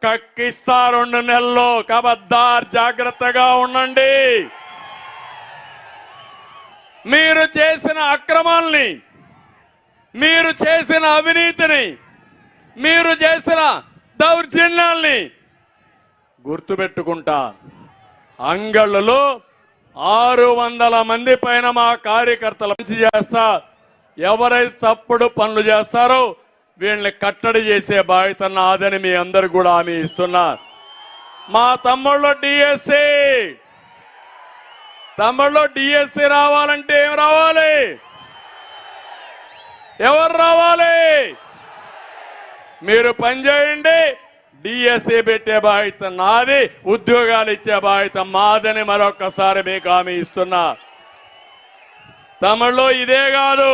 కక్కిస్తా 2 నెలల్లో. కబద్దార్ జాగ్రత్తగా ఉండండి. మీరు చేసిన అక్రమాల్ని, మీరు చేసిన అవినీతిని, మీరు చేసిన దౌర్జన్యాల్ని గుర్తుపెట్టుకుంటా. అంగళ్ళలో 600 మంది పైన మా కార్యకర్తల మంచి చేస్తా. ఎవరైతే తప్పుడు పనులు చేస్తారో వీళ్ళని కట్టడి చేసే బాధ్యత నాదని మీ అందరు కూడా హామీ ఇస్తున్నా. మా తమ్ముళ్ళు డిఎస్సి రావాలంటే ఏం రావాలి? ఎవరు రావాలి? మీరు పనిచేయండి. డిఎస్సి పెట్టే బాధ్యత నాది, ఉద్యోగాలు ఇచ్చే బాధ్యత మాదని మరొకసారి మీకు హామీ ఇస్తున్నా. తమిళలో ఇదే కాదు,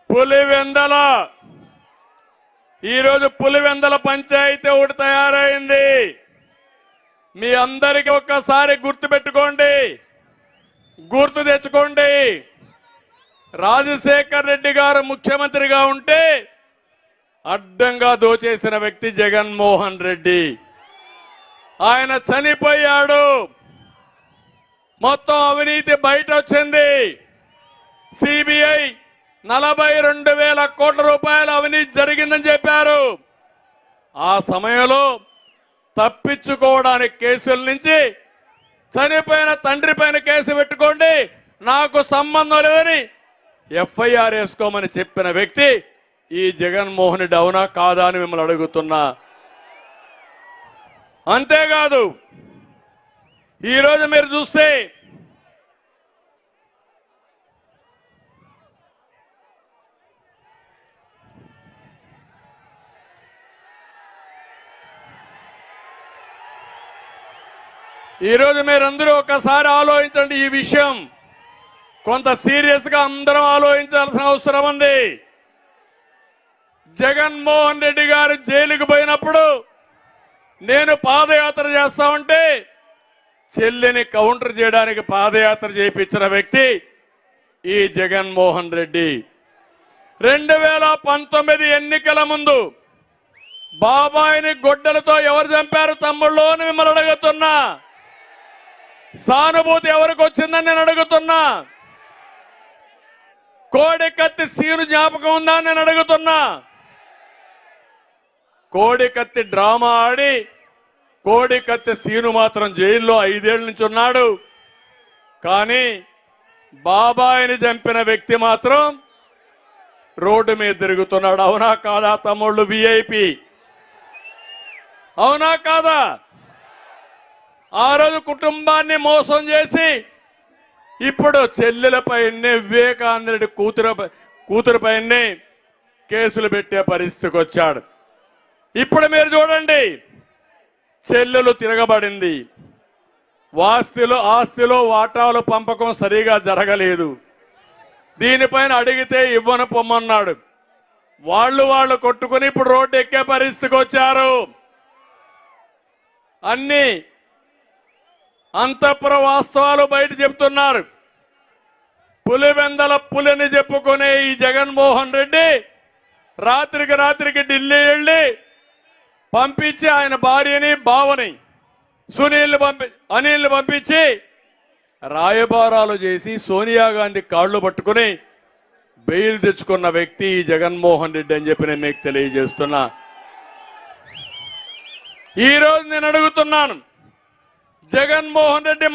పులివెందల, ఈరోజు పులివెందల పంచాయతీ ఒకటి తయారైంది. మీ అందరికీ ఒక్కసారి గుర్తుపెట్టుకోండి, గుర్తు తెచ్చుకోండి. రాజశేఖర్ రెడ్డి గారు ముఖ్యమంత్రిగా ఉంటే అడ్డంగా దోచేసిన వ్యక్తి జగన్మోహన్ రెడ్డి. ఆయన చనిపోయాడు. మొత్తం అవినీతి బయట వచ్చింది. సిబిఐ 42,000 కోట్ల రూపాయల అవినీతి జరిగిందని చెప్పారు. ఆ సమయంలో తప్పించుకోవడానికి కేసుల నుంచి చనిపోయిన తండ్రి పైన కేసు పెట్టుకోండి, నాకు సంబంధం లేదని ఎఫ్ఐఆర్ వేసుకోమని చెప్పిన వ్యక్తి ఈ జగన్మోహన్ రెడ్డి. అవునా కాదా అని మిమ్మల్ని అడుగుతున్నా. అంతేకాదు, ఈరోజు మీరు చూస్తే మీరందరూ ఒకసారి ఆలోచించండి. ఈ విషయం కొంత సీరియస్ గా అందరం ఆలోచించాల్సిన అవసరం ఉంది. జగన్మోహన్ రెడ్డి గారు జైలుకు పోయినప్పుడు నేను పాదయాత్ర చేస్తా ఉంటే చెల్లిని కౌంటర్ చేయడానికి పాదయాత్ర చేయించిన వ్యక్తి ఈ జగన్మోహన్ రెడ్డి. 2019 ఎన్నికల ముందు బాబాయిని గొడ్డలతో ఎవరు చంపారు తమ్ముళ్ళు అని మిమ్మల్ని అడుగుతున్నా. సానుభూతి ఎవరికి వచ్చిందని నేను అడుగుతున్నా. కోడికత్తి సీను జ్ఞాపకం ఉందా అని నేను అడుగుతున్నా. కోడికత్తి డ్రామా ఆడి కోడికత్తి సీను మాత్రం జైల్లో 5 ఏళ్ల నుంచి ఉన్నాడు. కానీ బాబాయిని చంపిన వ్యక్తి మాత్రం రోడ్డు మీద తిరుగుతున్నాడు. అవునా కాదా తమ్ముళ్ళు? విఐపి అవునా కాదా? ఆ రోజు కుటుంబాన్ని మోసం చేసి ఇప్పుడు చెల్లెలపైనే, వివేకానంద రెడ్డి కూతురుపైనే కేసులు పెట్టే పరిస్థితికి వచ్చాడు. ఇప్పుడు మీరు చూడండి, చెల్లెలు తిరగబడింది. ఆస్తిలో వాటాలు పంపకం సరిగా జరగలేదు. దీనిపైన అడిగితే ఇవ్వను పొమ్మన్నాడు. వాళ్ళు కొట్టుకుని ఇప్పుడు రోడ్డు ఎక్కే పరిస్థితికి వచ్చారు. అన్ని అంతఃపుర వాస్తవాలు బయట చెప్తున్నారు. పులివెందల పులిని చెప్పుకునే ఈ జగన్మోహన్ రెడ్డి రాత్రికి ఢిల్లీ వెళ్ళి పంపించి ఆయన భార్యని, బావని, అనిల్ని పంపించి రాయబారాలు చేసి సోనియా గాంధీ కాళ్ళు పట్టుకుని బెయిల్ తెచ్చుకున్న వ్యక్తి ఈ జగన్మోహన్ రెడ్డి అని చెప్పి నేను మీకు తెలియజేస్తున్నా. ఈరోజు నేను అడుగుతున్నాను, జగన్మోహన్ రెడ్డి